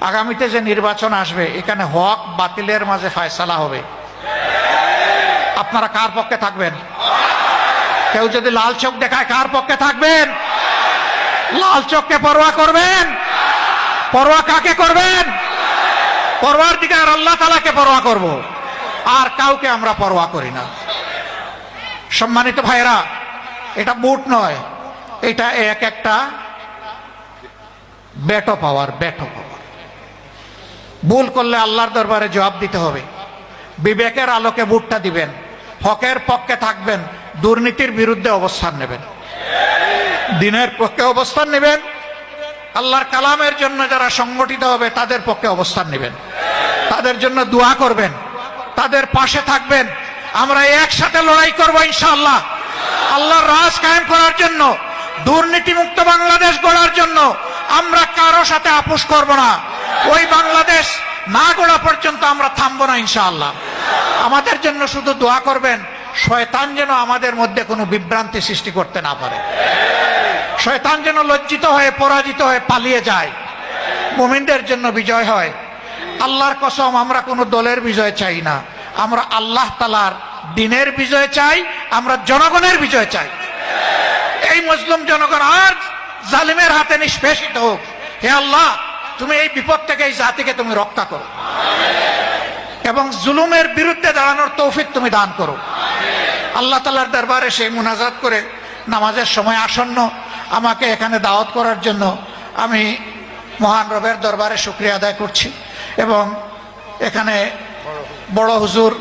আগামীতে যে নির্বাচন আসবে এখানে হক বাতিলের মাঝে ফয়সালা হবে। আপনারা কার পক্ষে থাকবেন? কেউ যদি লাল চোখ দেখায় কার পক্ষে থাকবেন? লাল চোখকে পরোয়া করবেন? পরোয়া কাকে করবেন? পরওয়ারদিগার আল্লাহ তাআলাকে পরোয়া করব, আর কাউকে আমরা পরোয়া করি না। সম্মানিত ভাইরা, এটা বুট নয়, এটা এক একটা বেটো পাওয়ার। ভুল করলে আল্লাহর দরবারে জবাব দিতে হবে। বিবেকের আলোকে ভোটটা দিবেন, হকের পক্ষে থাকবেন, দুর্নীতির বিরুদ্ধে অবস্থান নেবেন, দিনের পক্ষে অবস্থান নেবেন, আল্লাহর কালামের জন্য যারা সংগঠিত হবে তাদের পক্ষে অবস্থান নেবেন, তাদের জন্য দোয়া করবেন, তাদের পাশে থাকবেন। আমরা একসাথে লড়াই করব ইনশাআল্লাহ, আল্লাহর রাজ কায়েম করার জন্য, দুর্নীতি মুক্ত বাংলাদেশ গড়ার জন্য। আমরা কারো সাথে আপোষ করব না। ওই বাংলাদেশ না গড়া পর্যন্ত আমরা থামবো না ইনশাআল্লাহ। আমাদের জন্য শুধু দোয়া করবেন, শয়তান যেন আমাদের মধ্যে কোনো বিভ্রান্তি সৃষ্টি করতে না পারে, শয়তান যেন লজ্জিত হয়ে পরাজিত হয়ে পালিয়ে যায়, মুমিনদের জন্য বিজয় হয়। আল্লাহর কসম, আমরা কোনো দলের বিজয় চাই না, আমরা আল্লাহ তাআলার দ্বীনের বিজয় চাই, আমরা জনগণের বিজয় চাই। এই মুসলিম জনগণ আর জালিমের হাতে নিষ্পেষিত হোক। হে আল্লাহ, তুমি এই বিপদ থেকে এই জাতিকে তুমি রক্ষা করো এবং জুলুমের বিরুদ্ধে দাঁড়ানোর তৌফিক তুমি দান করো। আল্লাহ তাআলার দরবারে সেই মুনাজাত করে নামাজের সময় আসন্ন আমাকে এখানে দাওয়াত করার জন্য আমি মহান রবের দরবারে শুকরিয়া আদায় করছি এবং এখানে বড় হুজুর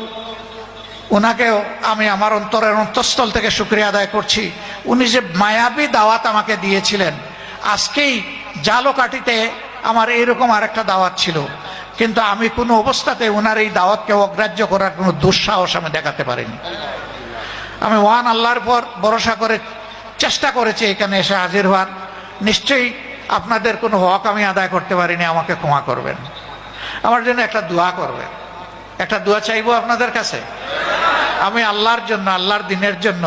ওনাকেও আমি আমার অন্তরের অন্তঃস্থল থেকে শুকরিয়া আদায় করছি। উনি যে মায়াবী দাওয়াত আমাকে দিয়েছিলেন, আজকেই জালকাঠিতে আমার এইরকম আরেকটা দাওয়াত ছিল, কিন্তু আমি কোনো অবস্থাতে ওনার এই দাওয়াতকে অগ্রাহ্য করার কোনো দুঃসাহস আমি দেখাতে পারিনি। আমি মহান আল্লাহর পর ভরসা করে চেষ্টা করেছি এখানে এসে হাজির হওয়ার। নিশ্চয়ই আপনাদের কোনো হক আমি আদায় করতে পারিনি, আমাকে ক্ষমা করবেন। আমার জন্য একটা দোয়া করবেন, একটা দোয়া চাইবো আপনাদের কাছে। আমি আল্লাহর জন্য, আল্লাহর দ্বীনের জন্য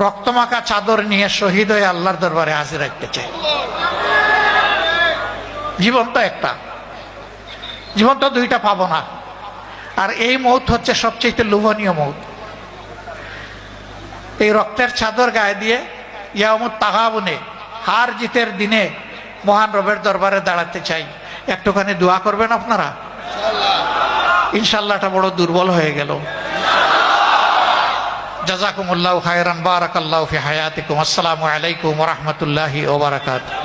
রক্তমাখা চাদর নিয়ে শহীদ হয়ে আল্লাহর দরবারে হাজির রাখতে চাই। জীবন তো একটা, জীবন তো দুইটা পাবো না, আর এই মৌত হচ্ছে সবচেয়ে লোভনীয় মৌত। এই রক্তের চাদর গায়ে দিয়ে ইয়ামুত তাগাবুনে, হার জিতের দিনে মহান রবের দরবারে দাঁড়াতে চাই। একটুখানি দোয়া করবেন আপনারা ইনশাআল্লাহ। এটা বড় দুর্বল হয়ে গেল। জাযাকুমুল্লাহু খায়রান, বারাকাল্লাহু ফি হায়াতিকুম। আসসালামু আলাইকুম ওয়া রাহমাতুল্লাহি ওয়া বারাকাতুহু।